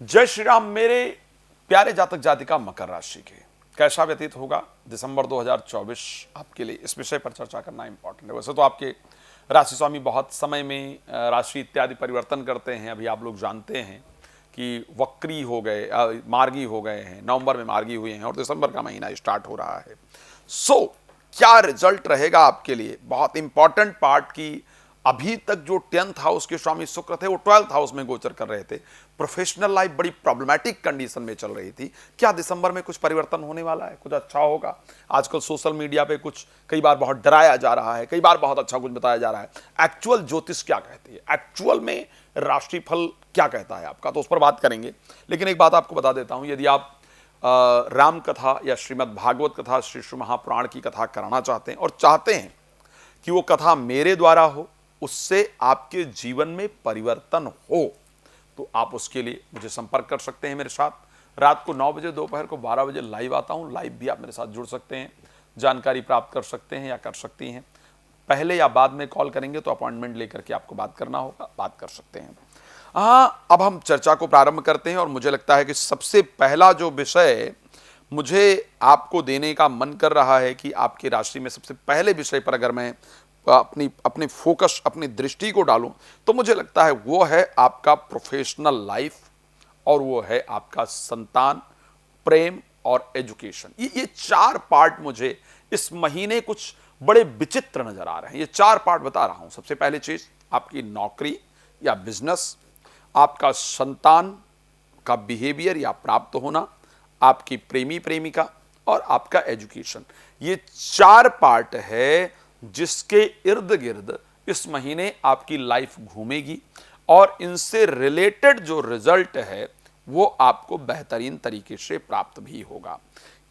जय श्री राम। मेरे प्यारे जातक जातिका मकर राशि के कैसा व्यतीत होगा दिसंबर 2024 आपके लिए, इस विषय पर चर्चा करना इंपॉर्टेंट है। वैसे तो आपके राशि स्वामी बहुत समय में राशि इत्यादि परिवर्तन करते हैं। अभी आप लोग जानते हैं कि वक्री हो गए, मार्गी हो गए हैं, नवंबर में मार्गी हुए हैं और दिसंबर का महीना स्टार्ट हो रहा है। सो क्या रिजल्ट रहेगा आपके लिए, बहुत इंपॉर्टेंट पार्ट की अभी तक जो 10th हाउस के स्वामी शुक्र थे वो 12th हाउस में गोचर कर रहे थे। प्रोफेशनल लाइफ बड़ी प्रॉब्लमेटिक कंडीशन में चल रही थी। क्या दिसंबर में कुछ परिवर्तन होने वाला है, कुछ अच्छा होगा? आजकल सोशल मीडिया पे कुछ कई बार बहुत डराया जा रहा है, कई बार बहुत अच्छा कुछ बताया जा रहा है। एक्चुअल ज्योतिष क्या कहती है, एक्चुअल में राशिफल क्या कहता है आपका, तो उस पर बात करेंगे। लेकिन एक बात आपको बता देता हूं, यदि आप राम कथा या श्रीमद् भागवत कथा, श्री शिव महापुराण की कथा कराना चाहते हैं और चाहते हैं कि वो कथा मेरे द्वारा हो, उससे आपके जीवन में परिवर्तन हो, तो आप उसके लिए मुझे संपर्क कर सकते हैं मेरे साथ। रात को 9 बजे, दोपहर को 12 बजे लाइव आता हूं। लाइव भी आप मेरे साथ जुड़ सकते हैं, जानकारी प्राप्त कर सकते हैं या कर सकती हैं। पहले या बाद में कॉल करेंगे तो अपॉइंटमेंट लेकर के आपको बात करना होगा, बात कर सकते हैं। हाँ, अब हम चर्चा को प्रारंभ करते हैं और मुझे लगता है कि सबसे पहला जो विषय मुझे आपको देने का मन कर रहा है कि आपकी राशि में सबसे पहले विषय पर अगर मैं अपनी फोकस, अपनी दृष्टि को डालूं तो मुझे लगता है वो है आपका प्रोफेशनल लाइफ और वो है आपका संतान, प्रेम और एजुकेशन। ये चार पार्ट मुझे इस महीने कुछ बड़े विचित्र नजर आ रहे हैं। ये चार पार्ट बता रहा हूं। सबसे पहली चीज आपकी नौकरी या बिजनेस, आपका संतान का बिहेवियर या प्राप्त होना, आपकी प्रेमी प्रेमिका और आपका एजुकेशन। ये चार पार्ट है जिसके इर्द गिर्द इस महीने आपकी लाइफ घूमेगी और इनसे रिलेटेड जो रिजल्ट है वो आपको बेहतरीन तरीके से प्राप्त भी होगा।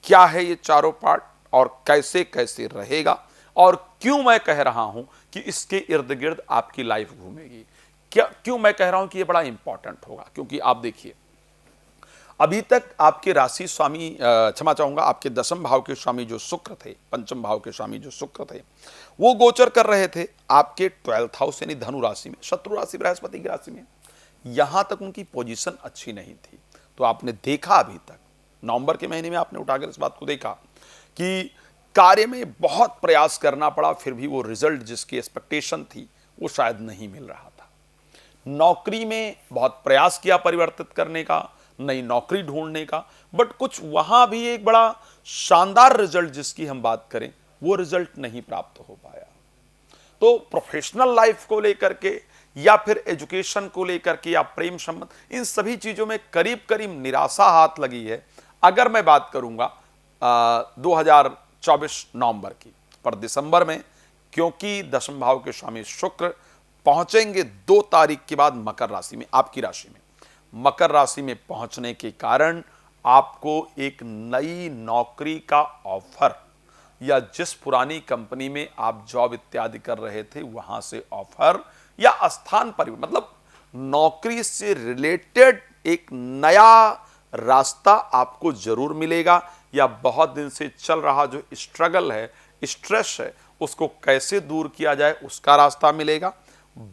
क्या है ये चारों पार्ट और कैसे कैसे रहेगा और क्यों मैं कह रहा हूं कि इसके इर्द गिर्द आपकी लाइफ घूमेगी, क्यों मैं कह रहा हूं कि ये बड़ा इंपॉर्टेंट होगा? क्योंकि आप देखिए, अभी तक आपके राशि स्वामी, क्षमा चाहूंगा, आपके दशम भाव के स्वामी जो शुक्र थे, पंचम भाव के स्वामी जो शुक्र थे, वो गोचर कर रहे थे आपके 12th हाउस यानी धनु राशि में, शत्रु राशि बृहस्पति की राशि में। यहां तक उनकी पोजीशन अच्छी नहीं थी। तो आपने देखा अभी तक नवंबर के महीने में आपने उठाकर इस बात को देखा कि कार्य में बहुत प्रयास करना पड़ा, फिर भी वो रिजल्ट जिसकी एक्सपेक्टेशन थी वो शायद नहीं मिल रहा था। नौकरी में बहुत प्रयास किया परिवर्तित करने का, नई नौकरी ढूंढने का, बट कुछ वहां भी एक बड़ा शानदार रिजल्ट जिसकी हम बात करें वो रिजल्ट नहीं प्राप्त हो पाया। तो प्रोफेशनल लाइफ को लेकर के या फिर एजुकेशन को लेकर के या प्रेम संबंध, इन सभी चीजों में करीब करीब निराशा हाथ लगी है। अगर मैं बात करूंगा 2024 नवंबर की, पर दिसंबर में क्योंकि दशम भाव के स्वामी शुक्र पहुंचेंगे 2 तारीख के बाद मकर राशि में, आपकी राशि में, मकर राशि में पहुंचने के कारण आपको एक नई नौकरी का ऑफर या जिस पुरानी कंपनी में आप जॉब इत्यादि कर रहे थे वहां से ऑफर या स्थान परिवर्तन, मतलब नौकरी से रिलेटेड एक नया रास्ता आपको जरूर मिलेगा। या बहुत दिन से चल रहा जो स्ट्रगल है, स्ट्रेस है, उसको कैसे दूर किया जाए उसका रास्ता मिलेगा।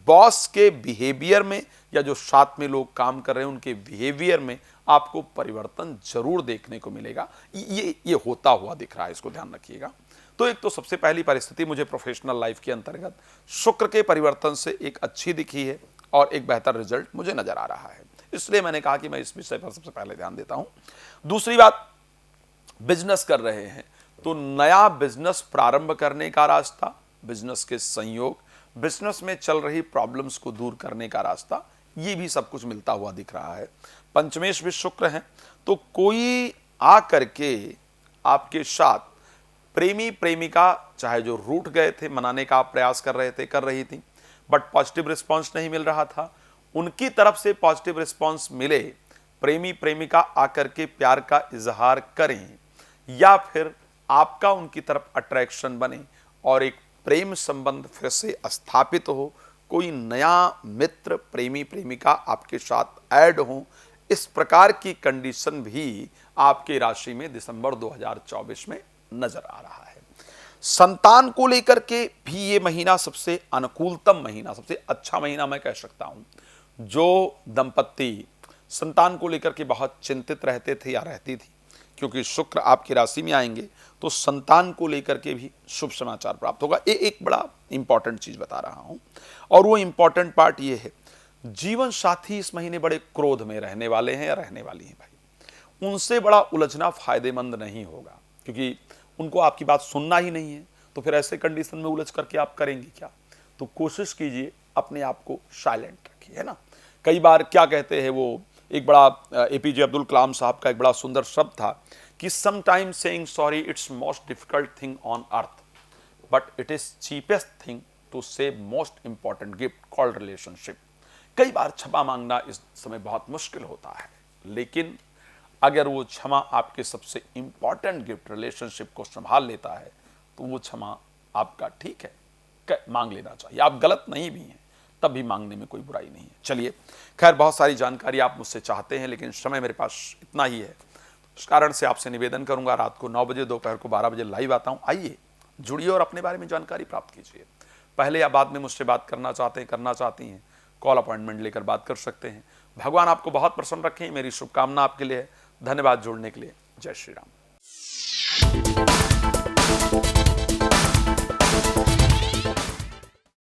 बॉस के बिहेवियर में या जो साथ में लोग काम कर रहे हैं उनके बिहेवियर में आपको परिवर्तन जरूर देखने को मिलेगा। ये होता हुआ दिख रहा है, इसको ध्यान रखिएगा। तो एक तो सबसे पहली परिस्थिति मुझे प्रोफेशनल लाइफ के अंतर्गत शुक्र के परिवर्तन से एक अच्छी दिखी है और एक बेहतर रिजल्ट मुझे नजर आ रहा है, इसलिए मैंने कहा कि मैं इस विषय पर सबसे पहले ध्यान देता हूं। दूसरी बात, बिजनेस कर रहे हैं तो नया बिजनेस प्रारंभ करने का रास्ता, बिजनेस के संयोग, बिजनेस में चल रही प्रॉब्लम्स को दूर करने का रास्ता, ये भी सब कुछ मिलता हुआ दिख रहा है। पंचमेश भी शुक्र है, तो कोई आ करके आपके साथ प्रेमी प्रेमिका, चाहे जो रूठ गए थे, मनाने का आप प्रयास कर रहे थे, कर रही थी, बट पॉजिटिव रिस्पांस नहीं मिल रहा था, उनकी तरफ से पॉजिटिव रिस्पांस मिले, प्रेमी प्रेमिका आकर के प्यार का इजहार करें या फिर आपका उनकी तरफ अट्रैक्शन बने और एक प्रेम संबंध फिर से स्थापित हो, कोई नया मित्र, प्रेमी प्रेमिका आपके साथ ऐड हो, इस प्रकार की कंडीशन भी आपके राशि में दिसंबर 2024 में नजर आ रहा है। संतान को लेकर के भी ये महीना सबसे अनुकूलतम महीना, सबसे अच्छा महीना मैं कह सकता हूं। जो दंपत्ति संतान को लेकर के बहुत चिंतित रहते थे या रहती थी, क्योंकि शुक्र आपकी राशि में आएंगे तो संतान को लेकर के भी शुभ समाचार प्राप्त होगा। ये एक बड़ा इंपॉर्टेंट चीज बता रहा हूं, और वो इंपॉर्टेंट पार्ट ये है, जीवन साथी इस महीने बड़े क्रोध में रहने वाले हैं या रहने वाली हैं भाई। उनसे बड़ा उलझना फायदेमंद नहीं होगा, क्योंकि उनको आपकी बात सुनना ही नहीं है। तो फिर ऐसे कंडीशन में उलझ करके आप करेंगे क्या? तो कोशिश कीजिए अपने आप को साइलेंट रखिए, है ना। कई बार क्या कहते हैं, वो एक बड़ा एपीजे अब्दुल कलाम साहब का एक बड़ा सुंदर शब्द था कि sometimes saying sorry it's most difficult thing on earth, but it is cheapest thing to save most important gift called relationship. कई बार क्षमा मांगना इस समय बहुत मुश्किल होता है, लेकिन अगर वो क्षमा आपके सबसे इंपॉर्टेंट गिफ्ट रिलेशनशिप को संभाल लेता है तो वो क्षमा आपका ठीक है, मांग लेना चाहिए। आप गलत नहीं भी हैं तब भी मांगने में कोई बुराई नहीं है। चलिए, खैर बहुत सारी जानकारी आप मुझसे चाहते हैं, लेकिन समय मेरे पास इतना ही है। इस कारण से आपसे निवेदन करूंगा, रात को 9 बजे, दोपहर को 12 बजे लाइव आता हूं। आइए, जुड़िए और अपने बारे में जानकारी प्राप्त कीजिए। पहले या बाद में मुझसे बात करना चाहते हैं, करना चाहती हैं, कॉल अपॉइंटमेंट लेकर बात कर सकते हैं। भगवान आपको बहुत प्रसन्न रखें, मेरी शुभकामना आपके लिए है। धन्यवाद जुड़ने के लिए। जय श्री राम।